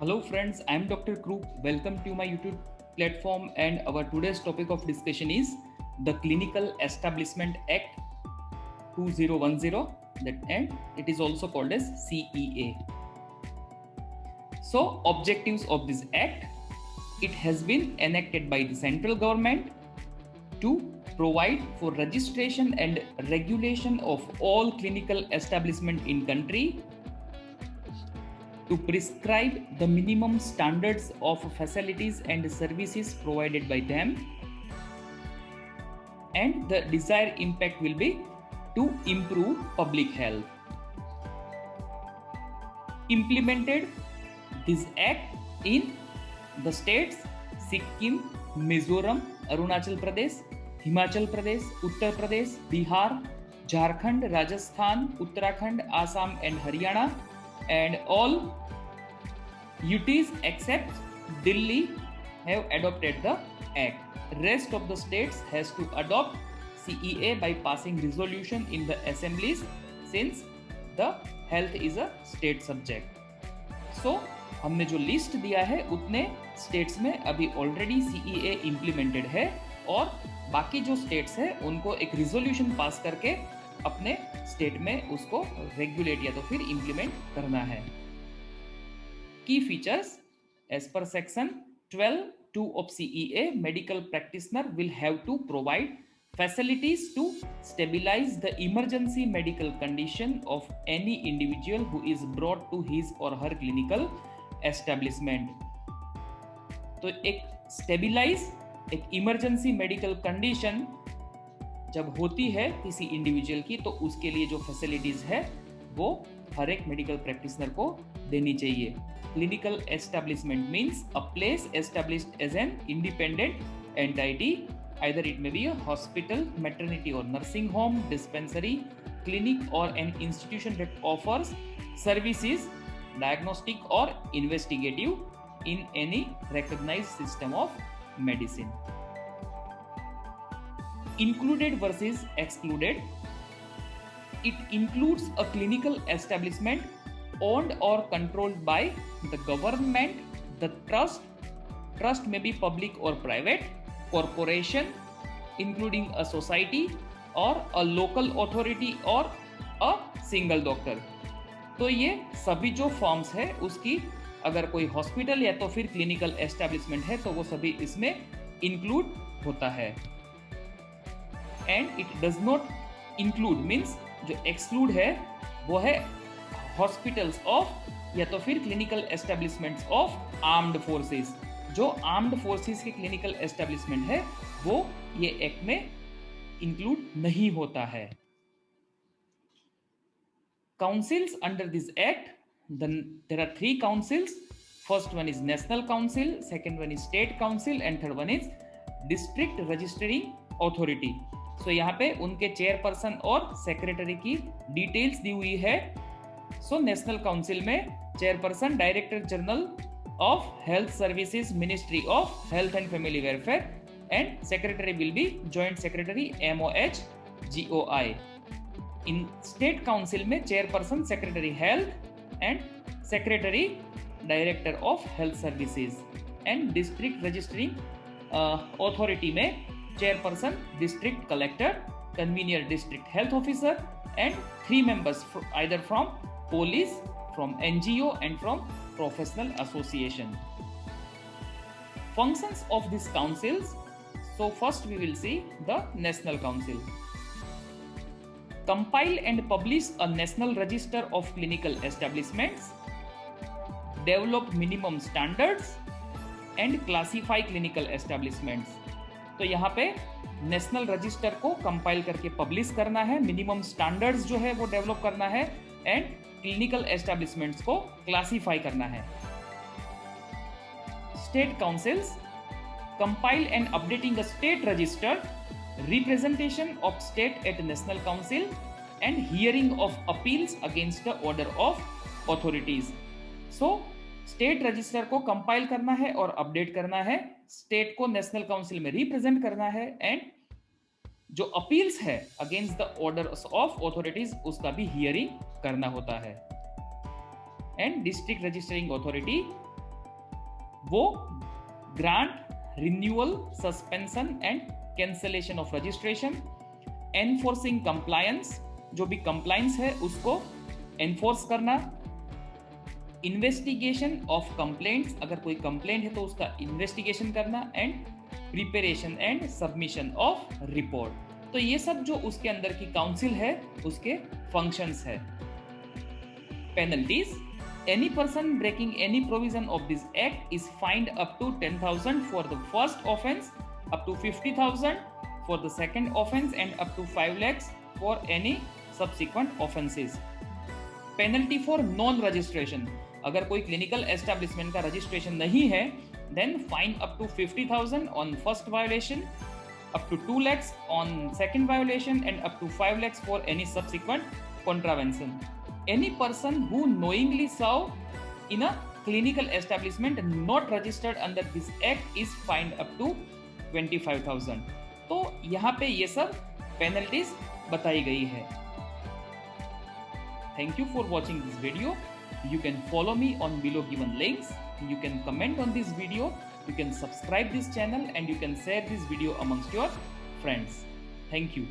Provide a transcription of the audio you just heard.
Hello friends, I am Dr. Krup. Welcome to my YouTube platform, and our today's topic of discussion is the Clinical Establishment Act 2010, that and it is also called as CEA. So objectives of this act: it has been enacted by the central government to provide for registration and regulation of all clinical establishment in country, to prescribe the minimum standards of facilities and services provided by them, and the desired impact will be to improve public health. Implemented this act in the states Sikkim, Mizoram, Arunachal Pradesh, Himachal Pradesh, Uttar Pradesh, Bihar, Jharkhand, Rajasthan, Uttarakhand, Assam and Haryana, and all UTs except Delhi have adopted the act. Rest of the states has to adopt CEA by passing resolution in the assemblies, since the health is a state subject. So हमने जो list दिया है उतने states में अभी already CEA implemented है, और बाकी जो स्टेट्स है उनको एक रिजोल्यूशन पास करके अपने स्टेट में उसको रेगुलेट या तो फिर इम्प्लीमेंट करना है. Key features: as per section 12(2) of CEA, medical practitioner will have to provide facilities to stabilize the emergency medical condition of any individual who is brought to his or her clinical establishment. तो एक stabilise, एक emergency medical condition जब होती है किसी individual की, तो उसके लिए जो फैसिलिटीज है वो हर एक मेडिकल प्रैक्टिशनर को देनी चाहिए. Clinical establishment means a place established as an independent entity, either it may be a hospital, maternity or nursing home, dispensary, clinic or an institution that offers services diagnostic or investigative in any recognized system of medicine. Included versus excluded: it includes a clinical establishment owned or controlled by the government, the trust may be public or private, corporation including a society or a local authority or a single doctor. तो ये सभी जो forms है उसकी अगर कोई hospital या तो फिर क्लिनिकल एस्टेब्लिशमेंट है तो वो सभी इसमें इंक्लूड होता है. And it does not include means जो एक्सक्लूड है वो है हॉस्पिटल्स ऑफ या तो फिर clinical establishments of armed forces. जो आर्म्ड फोर्सेस के क्लिनिकल एस्टेब्लिशमेंट है वो ये एक्ट में इंक्लूड नहीं होता है. Councils under this act, then there are 3 councils. First one is National Council, second one is State Council, and third one is District Registering Authority. So यहाँ पे उनके चेयरपर्सन और सेक्रेटरी की डिटेल्स दी हुई है. सो नेशनल काउंसिल में chairperson director general of Health Services, Ministry of Health and Family Welfare, and Secretary will be Joint Secretary MOH GOI. In State Council में Chairperson Secretary Health and Secretary Director of Health Services, and District Registering Authority में Chairperson District Collector, Convener District Health Officer, and 3 members either from Police, from NGO and from professional association. Functions of these councils: so first we will see the National Council. Compile and publish a national register of clinical establishments, develop minimum standards and classify clinical establishments. तो यहाँ पे national register को compile करके publish करना है, minimum standards जो है वो डेवलप करना है, एंड क्लिनिकल एस्टेब्लिशमेंट्स को क्लासिफाई करना है. State councils: compile and updating a state register, representation of state at national council, and hearing of appeals against the order of authorities. So state register को compile करना है और update करना है, state को नेशनल काउंसिल में represent करना है, एंड जो अपील्स है against the orders of authorities उसका भी हियरिंग करना होता है. एंड डिस्ट्रिक्ट रजिस्टरिंग अथॉरिटी वो grant, renewal, suspension and cancellation of registration, enforcing compliance, जो भी कंप्लायंस है उसको एनफोर्स करना, इन्वेस्टिगेशन ऑफ कंप्लेंट्स, अगर कोई कंप्लेंट है तो उसका इन्वेस्टिगेशन करना, and preparation and submission of report. तो ये सब जो उसके अंदर की काउंसिल है उसके फंक्शंस है। Penalties, any person breaking any provision of this act is fined up to 10,000 for the first offense, up to 50,000 for the second offense and up to 5 lakhs for any subsequent offenses. Penalty for non registration, अगर कोई clinical establishment का registration नहीं है then fine up to 50,000 on first violation, up to 2 lakhs on second violation and up to 5 lakhs for any subsequent contravention. Any person who knowingly serve in a clinical establishment not registered under this act is fined up to 25,000. तो यहाँ पे ये सब penalties बताई गई है। Thank you for watching this video. You can follow me on below given links. You can comment on this video. You can subscribe this channel and you can share this video amongst your friends. Thank you.